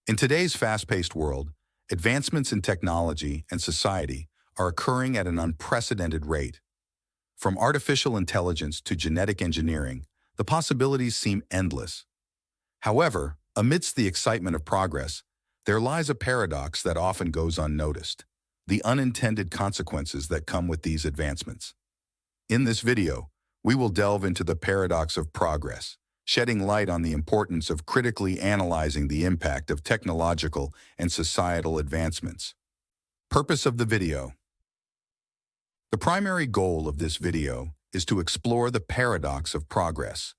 In today's fast-paced world, advancements in technology and society are occurring at an unprecedented rate. From artificial intelligence to genetic engineering, the possibilities seem endless. However, amidst the excitement of progress, there lies a paradox that often goes unnoticed: the unintended consequences that come with these advancements. In this video, we will delve into the paradox of progress, shedding light on the importance of critically analyzing the impact of technological and societal advancements. Purpose of the video. The primary goal of this video is to explore the paradox of progress,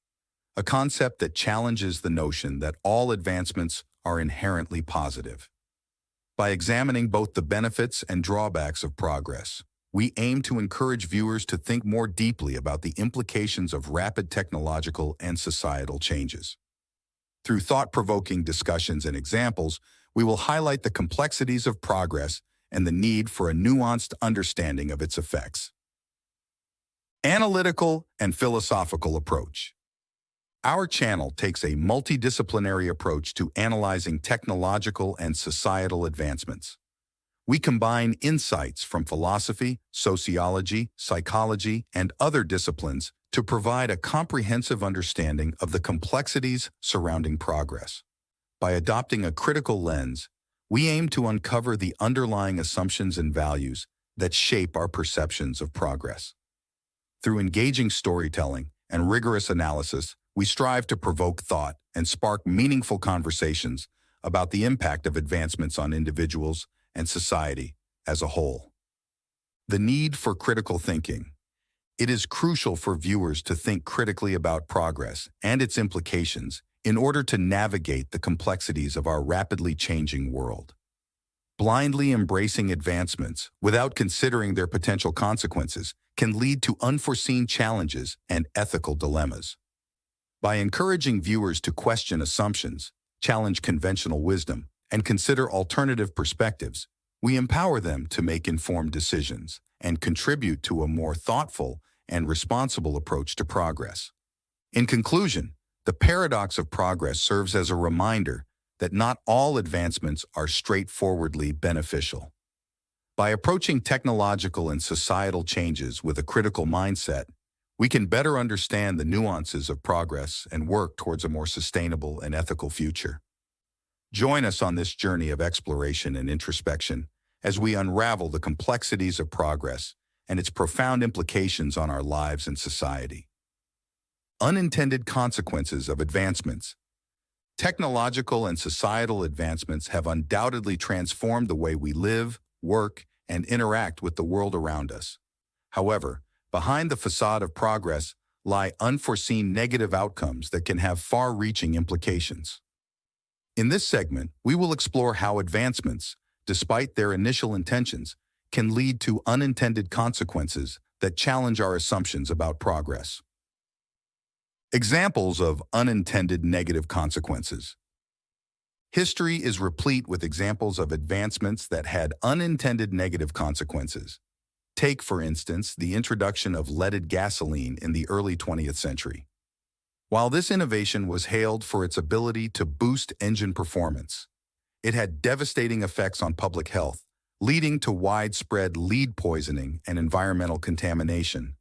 a concept that challenges the notion that all advancements are inherently positive. By examining both the benefits and drawbacks of progress, we aim to encourage viewers to think more deeply about the implications of rapid technological and societal changes. Through thought-provoking discussions and examples, we will highlight the complexities of progress and the need for a nuanced understanding of its effects. Analytical and philosophical approach. Our channel takes a multidisciplinary approach to analyzing technological and societal advancements. We combine insights from philosophy, sociology, psychology, and other disciplines to provide a comprehensive understanding of the complexities surrounding progress. By adopting a critical lens, we aim to uncover the underlying assumptions and values that shape our perceptions of progress. Through engaging storytelling and rigorous analysis, we strive to provoke thought and spark meaningful conversations about the impact of advancements on individuals and society as a whole. The need for critical thinking. It is crucial for viewers to think critically about progress and its implications in order to navigate the complexities of our rapidly changing world. Blindly embracing advancements without considering their potential consequences can lead to unforeseen challenges and ethical dilemmas. By encouraging viewers to question assumptions, challenge conventional wisdom, and consider alternative perspectives, we empower them to make informed decisions and contribute to a more thoughtful and responsible approach to progress. In conclusion, the paradox of progress serves as a reminder that not all advancements are straightforwardly beneficial. By approaching technological and societal changes with a critical mindset, we can better understand the nuances of progress and work towards a more sustainable and ethical future. Join us on this journey of exploration and introspection as we unravel the complexities of progress and its profound implications on our lives and society. Unintended consequences of advancements. Technological and societal advancements have undoubtedly transformed the way we live, work, and interact with the world around us. However, behind the facade of progress lie unforeseen negative outcomes that can have far-reaching implications. In this segment, we will explore how advancements, despite their initial intentions, can lead to unintended consequences that challenge our assumptions about progress. Examples of unintended negative consequences. History is replete with examples of advancements that had unintended negative consequences. Take, for instance, the introduction of leaded gasoline in the early 20th century. While this innovation was hailed for its ability to boost engine performance, it had devastating effects on public health, leading to widespread lead poisoning and environmental contamination.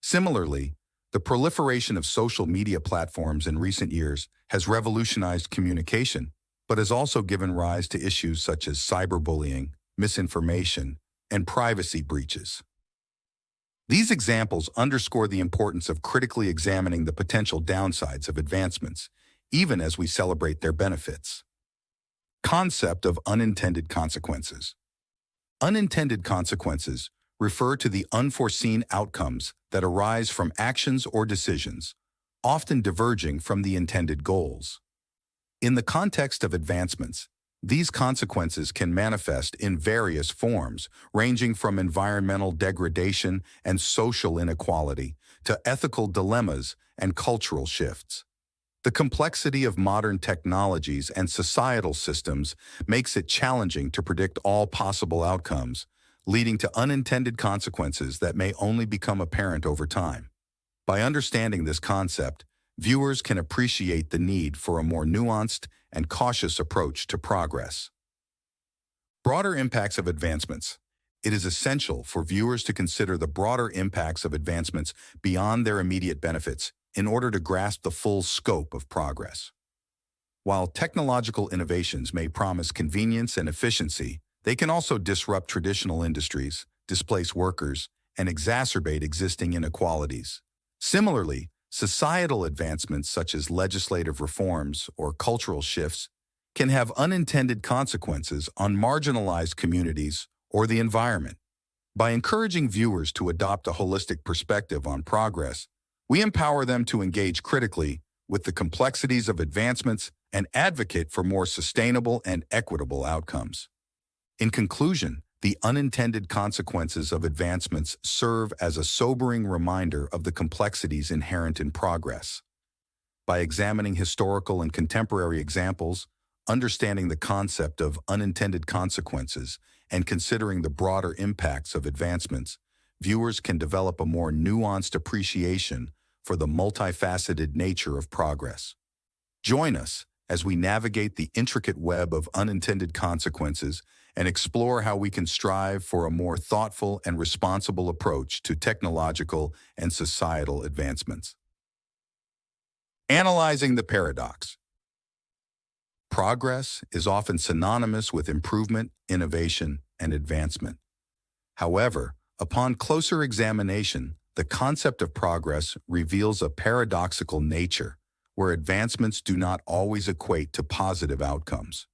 Similarly, the proliferation of social media platforms in recent years has revolutionized communication, but has also given rise to issues such as cyberbullying, misinformation, and privacy breaches. These examples underscore the importance of critically examining the potential downsides of advancements, even as we celebrate their benefits. Concept of unintended consequences. Unintended consequences refer to the unforeseen outcomes that arise from actions or decisions, often diverging from the intended goals. In the context of advancements, these consequences can manifest in various forms, ranging from environmental degradation and social inequality to ethical dilemmas and cultural shifts. The complexity of modern technologies and societal systems makes it challenging to predict all possible outcomes, leading to unintended consequences that may only become apparent over time. By understanding this concept, viewers can appreciate the need for a more nuanced and cautious approach to progress. Broader impacts of advancements. It is essential for viewers to consider the broader impacts of advancements beyond their immediate benefits in order to grasp the full scope of progress. While technological innovations may promise convenience and efficiency, they can also disrupt traditional industries, displace workers, and exacerbate existing inequalities. Similarly, societal advancements such as legislative reforms or cultural shifts can have unintended consequences on marginalized communities or the environment. By encouraging viewers to adopt a holistic perspective on progress, we empower them to engage critically with the complexities of advancements and advocate for more sustainable and equitable outcomes. In conclusion, the unintended consequences of advancements serve as a sobering reminder of the complexities inherent in progress. By examining historical and contemporary examples, understanding the concept of unintended consequences, and considering the broader impacts of advancements, viewers can develop a more nuanced appreciation for the multifaceted nature of progress. Join us as we navigate the intricate web of unintended consequences and explore how we can strive for a more thoughtful and responsible approach to technological and societal advancements. Analyzing the paradox. Progress is often synonymous with improvement, innovation, and advancement. However, upon closer examination, the concept of progress reveals a paradoxical nature where advancements do not always equate to positive outcomes.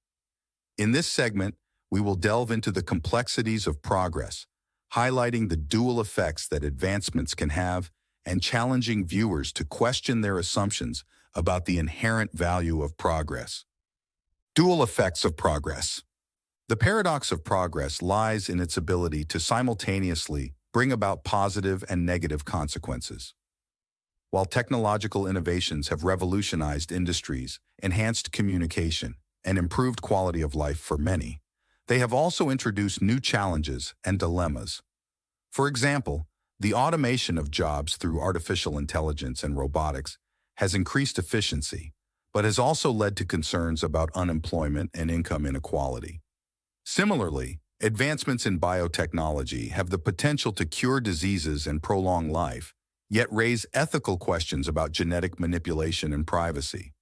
In this segment, we will delve into the complexities of progress, highlighting the dual effects that advancements can have and challenging viewers to question their assumptions about the inherent value of progress. Dual effects of progress. The paradox of progress lies in its ability to simultaneously bring about positive and negative consequences. While technological innovations have revolutionized industries, enhanced communication, and improved quality of life for many, they have also introduced new challenges and dilemmas. For example, the automation of jobs through artificial intelligence and robotics has increased efficiency, but has also led to concerns about unemployment and income inequality. Similarly, advancements in biotechnology have the potential to cure diseases and prolong life, yet raise ethical questions about genetic manipulation and privacy.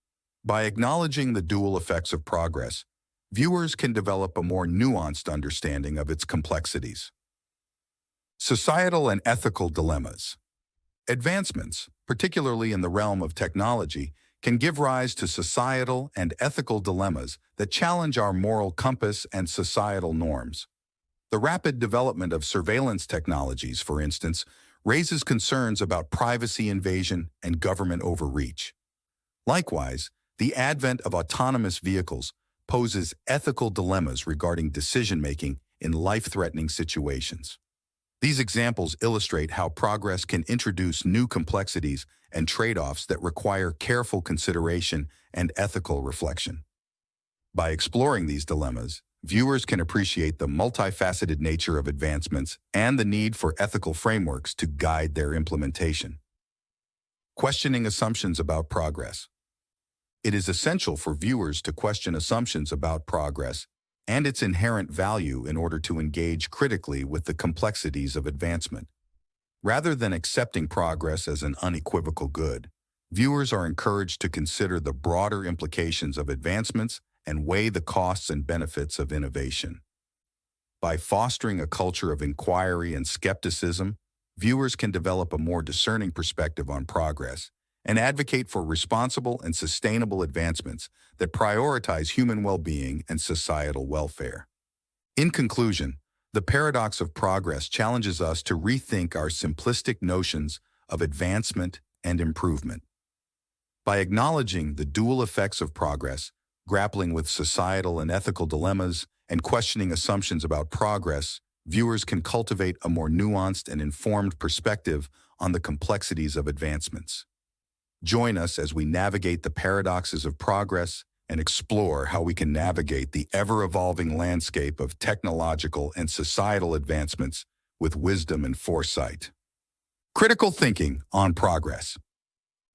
By acknowledging the dual effects of progress, viewers can develop a more nuanced understanding of its complexities. Societal and ethical dilemmas. Advancements, particularly in the realm of technology, can give rise to societal and ethical dilemmas that challenge our moral compass and societal norms. The rapid development of surveillance technologies, for instance, raises concerns about privacy invasion and government overreach. Likewise, the advent of autonomous vehicles poses ethical dilemmas regarding decision-making in life-threatening situations. These examples illustrate how progress can introduce new complexities and trade-offs that require careful consideration and ethical reflection. By exploring these dilemmas, viewers can appreciate the multifaceted nature of advancements and the need for ethical frameworks to guide their implementation. Questioning assumptions about progress. It is essential for viewers to question assumptions about progress and its inherent value in order to engage critically with the complexities of advancement. Rather than accepting progress as an unequivocal good, viewers are encouraged to consider the broader implications of advancements and weigh the costs and benefits of innovation. By fostering a culture of inquiry and skepticism, viewers can develop a more discerning perspective on progress and advocate for responsible and sustainable advancements that prioritize human well-being and societal welfare. In conclusion, the paradox of progress challenges us to rethink our simplistic notions of advancement and improvement. By acknowledging the dual effects of progress, grappling with societal and ethical dilemmas, and questioning assumptions about progress, viewers can cultivate a more nuanced and informed perspective on the complexities of advancements. Join us as we navigate the paradoxes of progress and explore how we can navigate the ever-evolving landscape of technological and societal advancements with wisdom and foresight. Critical thinking on progress.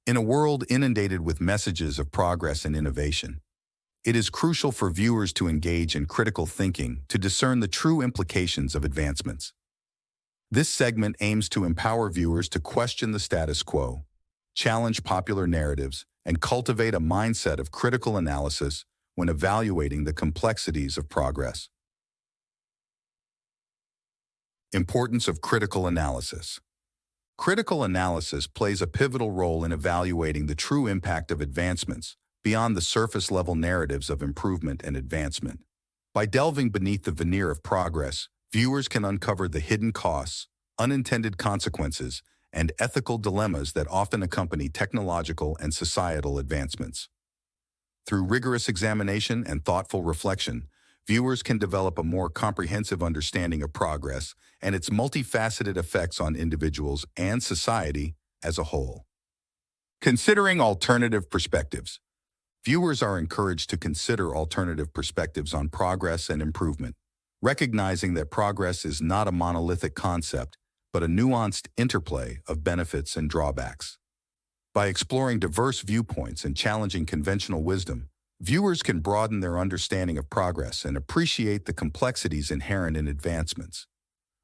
In a world inundated with messages of progress and innovation, it is crucial for viewers to engage in critical thinking to discern the true implications of advancements. This segment aims to empower viewers to question the status quo, challenge popular narratives, and cultivate a mindset of critical analysis when evaluating the complexities of progress. Importance of critical analysis. Critical analysis plays a pivotal role in evaluating the true impact of advancements beyond the surface-level narratives of improvement and advancement. By delving beneath the veneer of progress, viewers can uncover the hidden costs, unintended consequences, and ethical dilemmas that often accompany technological and societal advancements. Through rigorous examination and thoughtful reflection, viewers can develop a more comprehensive understanding of progress and its multifaceted effects on individuals and society as a whole. Considering alternative perspectives. Viewers are encouraged to consider alternative perspectives on progress and improvement, recognizing that progress is not a monolithic concept, but a nuanced interplay of benefits and drawbacks. By exploring diverse viewpoints and challenging conventional wisdom, viewers can broaden their understanding of progress and appreciate the complexities inherent in advancements.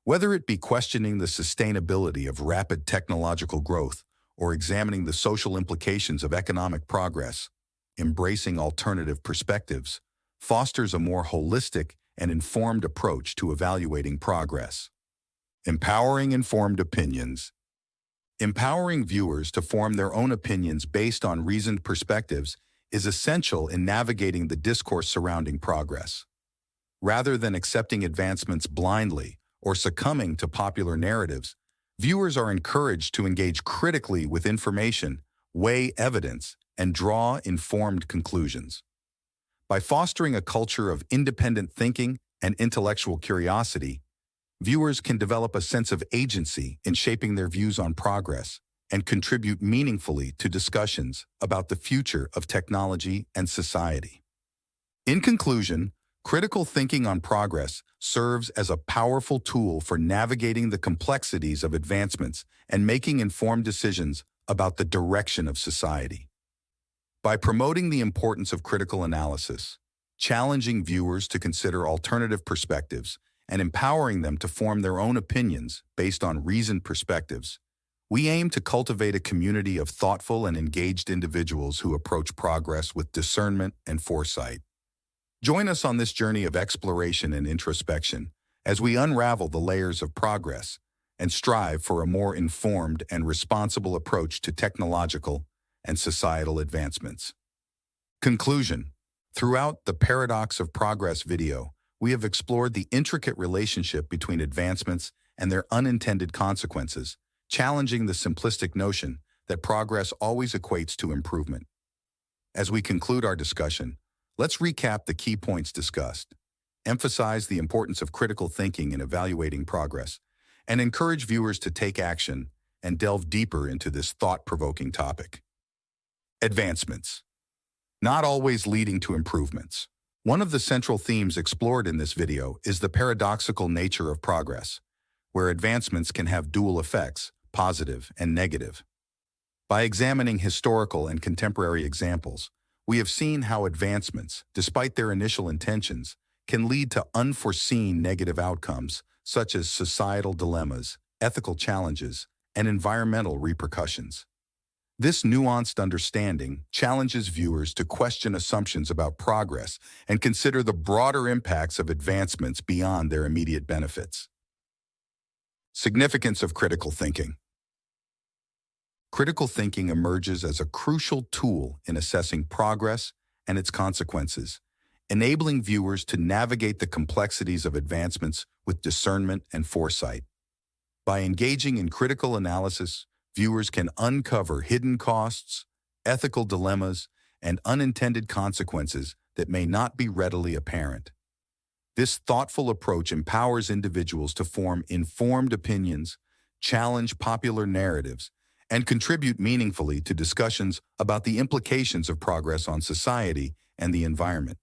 Whether it be questioning the sustainability of rapid technological growth or examining the social implications of economic progress, embracing alternative perspectives fosters a more holistic and informed approach to evaluating progress. Empowering informed opinions. Empowering viewers to form their own opinions based on reasoned perspectives is essential in navigating the discourse surrounding progress. Rather than accepting advancements blindly or succumbing to popular narratives, viewers are encouraged to engage critically with information, weigh evidence, and draw informed conclusions. By fostering a culture of independent thinking and intellectual curiosity, viewers can develop a sense of agency in shaping their views on progress and contribute meaningfully to discussions about the future of technology and society. In conclusion, critical thinking on progress serves as a powerful tool for navigating the complexities of advancements and making informed decisions about the direction of society. By promoting the importance of critical analysis, challenging viewers to consider alternative perspectives, and empowering them to form their own opinions based on reasoned perspectives, we aim to cultivate a community of thoughtful and engaged individuals who approach progress with discernment and foresight. Join us on this journey of exploration and introspection as we unravel the layers of progress and strive for a more informed and responsible approach to technological and societal advancements. Conclusion. Throughout the Paradox of Progress video, we have explored the intricate relationship between advancements and their unintended consequences, challenging the simplistic notion that progress always equates to improvement. As we conclude our discussion, let's recap the key points discussed, emphasize the importance of critical thinking in evaluating progress, and encourage viewers to take action and delve deeper into this thought-provoking topic. Advancements. Not always leading to improvements. One of the central themes explored in this video is the paradoxical nature of progress, where advancements can have dual effects, positive and negative. By examining historical and contemporary examples, we have seen how advancements, despite their initial intentions, can lead to unforeseen negative outcomes, such as societal dilemmas, ethical challenges, and environmental repercussions. This nuanced understanding challenges viewers to question assumptions about progress and consider the broader impacts of advancements beyond their immediate benefits. Significance of critical thinking. Critical thinking emerges as a crucial tool in assessing progress and its consequences, enabling viewers to navigate the complexities of advancements with discernment and foresight. By engaging in critical analysis, viewers can uncover hidden costs, ethical dilemmas, and unintended consequences that may not be readily apparent. This thoughtful approach empowers individuals to form informed opinions, challenge popular narratives, and contribute meaningfully to discussions about the implications of progress on society and the environment.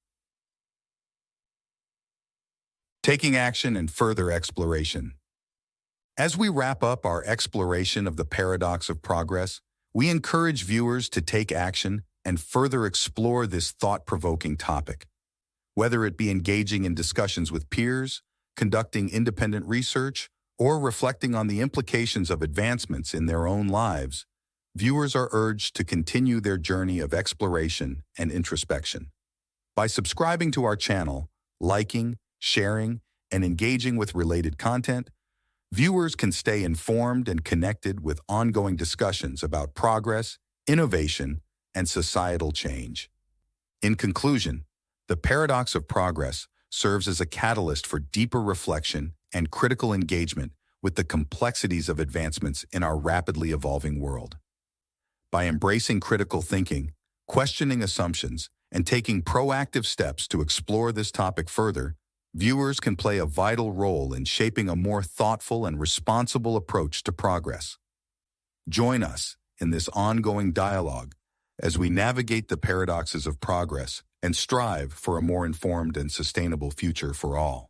Taking action and further exploration. As we wrap up our exploration of the paradox of progress, We encourage viewers to take action and further explore this thought-provoking topic. Whether it be engaging in discussions with peers, conducting independent research, or reflecting on the implications of advancements in their own lives, viewers are urged to continue their journey of exploration and introspection. By subscribing to our channel, liking, sharing, and engaging with related content, viewers can stay informed and connected with ongoing discussions about progress, innovation, and societal change. In conclusion, the paradox of progress serves as a catalyst for deeper reflection and critical engagement with the complexities of advancements in our rapidly evolving world. By embracing critical thinking, questioning assumptions, and taking proactive steps to explore this topic further, viewers can play a vital role in shaping a more thoughtful and responsible approach to progress. Join us in this ongoing dialogue as we navigate the paradoxes of progress and strive for a more informed and sustainable future for all.